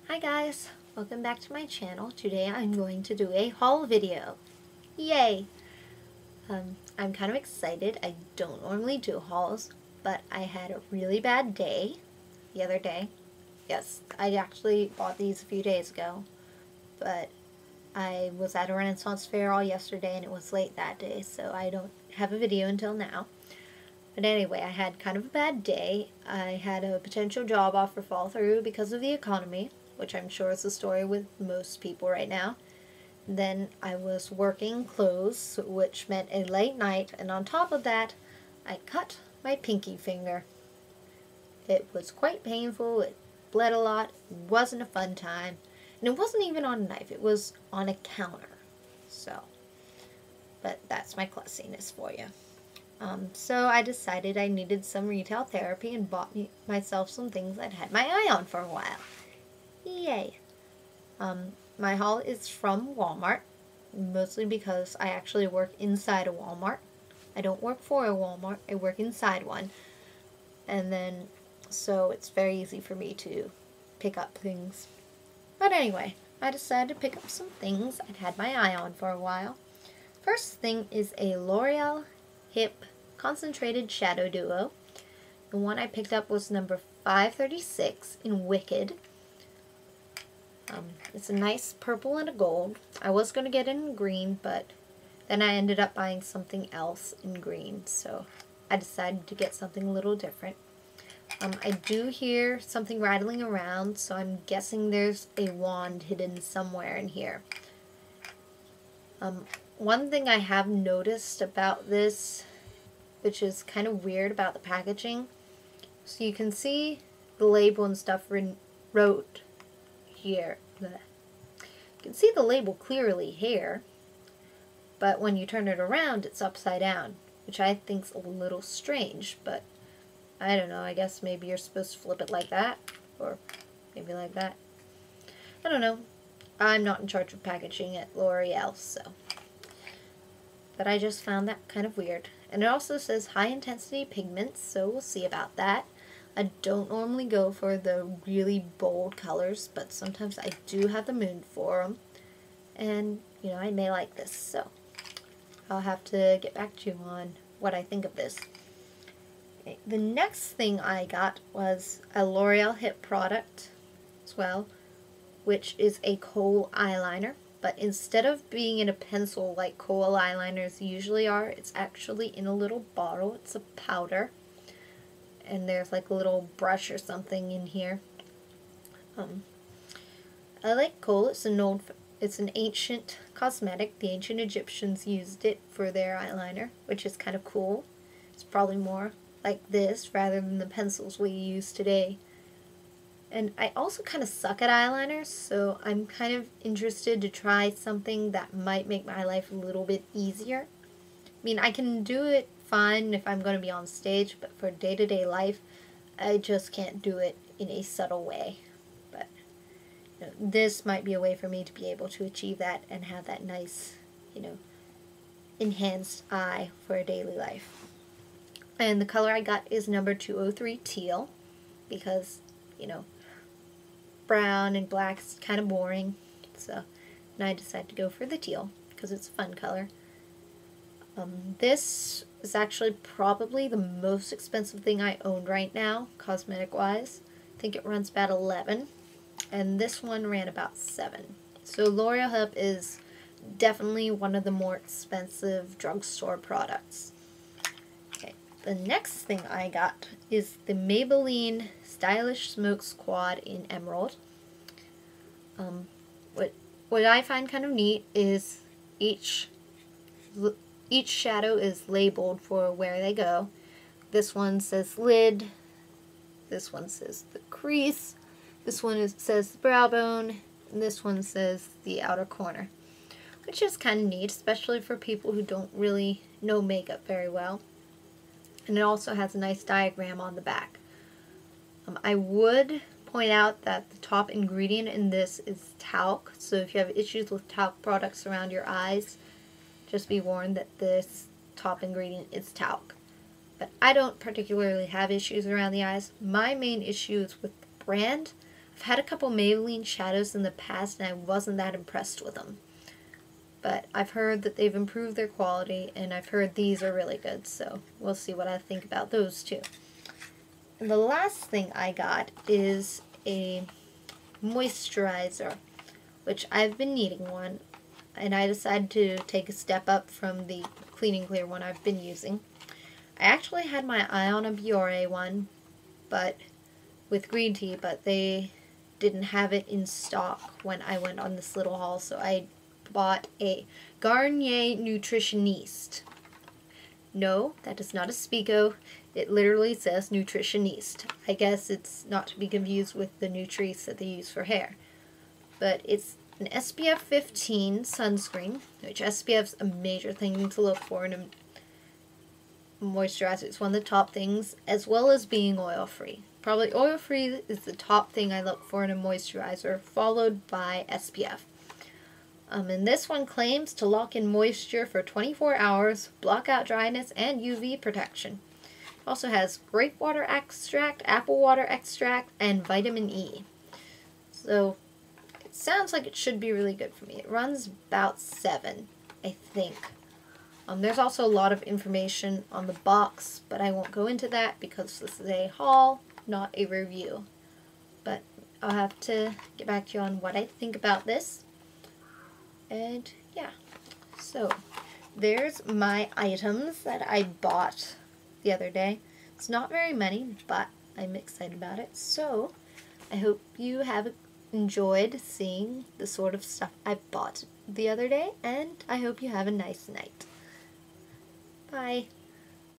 Hi guys, welcome back to my channel. Today I'm going to do a haul video. Yay! I'm kind of excited. I don't normally do hauls, but I had a really bad day the other day. Yes, I actually bought these a few days ago, but I was at a Renaissance fair all yesterday and it was late that day, so I don't have a video until now. But anyway, I had kind of a bad day. I had a potential job offer fall through because of the economy, which I'm sure is the story with most people right now. Then I was working clothes, which meant a late night, and on top of that, I cut my pinky finger. It was quite painful, it bled a lot, it wasn't a fun time, and it wasn't even on a knife, it was on a counter. So, but that's my classiness for you. So I decided I needed some retail therapy and bought myself some things I'd had my eye on for a while. Yay! My haul is from Walmart, mostly because I actually work inside a Walmart. I don't work for a Walmart, I work inside one. And then, so it's very easy for me to pick up things. But anyway, I decided to pick up some things I'd had my eye on for a while. First thing is a L'Oreal Hip Concentrated Shadow Duo. The one I picked up was number 536 in Wicked. It's a nice purple and a gold. I was going to get it in green, but then I ended up buying something else in green, so I decided to get something a little different. I do hear something rattling around, so I'm guessing there's a wand hidden somewhere in here. One thing I have noticed about this, which is kind of weird about the packaging, so you can see the label and stuff wrote here. You can see the label clearly here, but when you turn it around, it's upside down, which I think's a little strange, but I don't know, I guess maybe you're supposed to flip it like that, or maybe like that. I don't know. I'm not in charge of packaging at L'Oreal, so. But I just found that kind of weird. And it also says high intensity pigments, so we'll see about that. I don't normally go for the really bold colors, but sometimes I do have the mood for them. And, you know, I may like this, so I'll have to get back to you on what I think of this. Okay, the next thing I got was a L'Oreal Hip product as well, which is a kohl eyeliner. But instead of being in a pencil like kohl eyeliners usually are, it's actually in a little bottle. It's a powder. And there's like a little brush or something in here. I like kohl. It's an ancient cosmetic. The ancient Egyptians used it for their eyeliner, which is kind of cool. It's probably more like this rather than the pencils we use today. And I also kind of suck at eyeliners, so I'm kind of interested to try something that might make my life a little bit easier. I mean, I can do it fine if I'm going to be on stage, but for day-to-day life, I just can't do it in a subtle way. But you know, this might be a way for me to be able to achieve that and have that nice, you know, enhanced eye for a daily life. And the color I got is number 203 Teal, because, you know, brown and black is kind of boring, so and I decided to go for the teal because it's a fun color. This is actually probably the most expensive thing I own right now, cosmetic wise. I think it runs about $11, and this one ran about $7. So L'Oreal Hip is definitely one of the more expensive drugstore products. Okay, the next thing I got is the Maybelline Stylish Smoke Squad in Emerald. What I find kind of neat is each shadow is labeled for where they go. This one says lid, this one says the crease, this one says the brow bone, and this one says the outer corner, which is kind of neat, especially for people who don't really know makeup very well. And it also has a nice diagram on the back. I would point out that the top ingredient in this is talc, so if you have issues with talc products around your eyes, just be warned that this top ingredient is talc. But I don't particularly have issues around the eyes. My main issue is with the brand. I've had a couple Maybelline shadows in the past and I wasn't that impressed with them. But I've heard that they've improved their quality, and I've heard these are really good, so we'll see what I think about those too. And the last thing I got is a moisturizer, which I've been needing one, and I decided to take a step up from the Clean & Clear one I've been using. I actually had my eye on a Biore one, but with green tea, but they didn't have it in stock when I went on this little haul, so I bought a Garnier Nutritioniste. No, that is not a Speedo. It literally says Nutritioniste. I guess it's not to be confused with the Nutrice that they use for hair. But it's an SPF 15 sunscreen, which SPF's a major thing to look for in a moisturizer. It's one of the top things, as well as being oil-free. Probably oil-free is the top thing I look for in a moisturizer, followed by SPF. And this one claims to lock in moisture for 24 hours, block out dryness, and UV protection. It also has grape water extract, apple water extract, and vitamin E. So, it sounds like it should be really good for me. It runs about 7, I think. There's also a lot of information on the box, but I won't go into that because this is a haul, not a review. But I'll have to get back to you on what I think about this. And yeah, so there's my items that I bought the other day. It's not very many, but I'm excited about it. So I hope you have enjoyed seeing the sort of stuff I bought the other day, and I hope you have a nice night. Bye.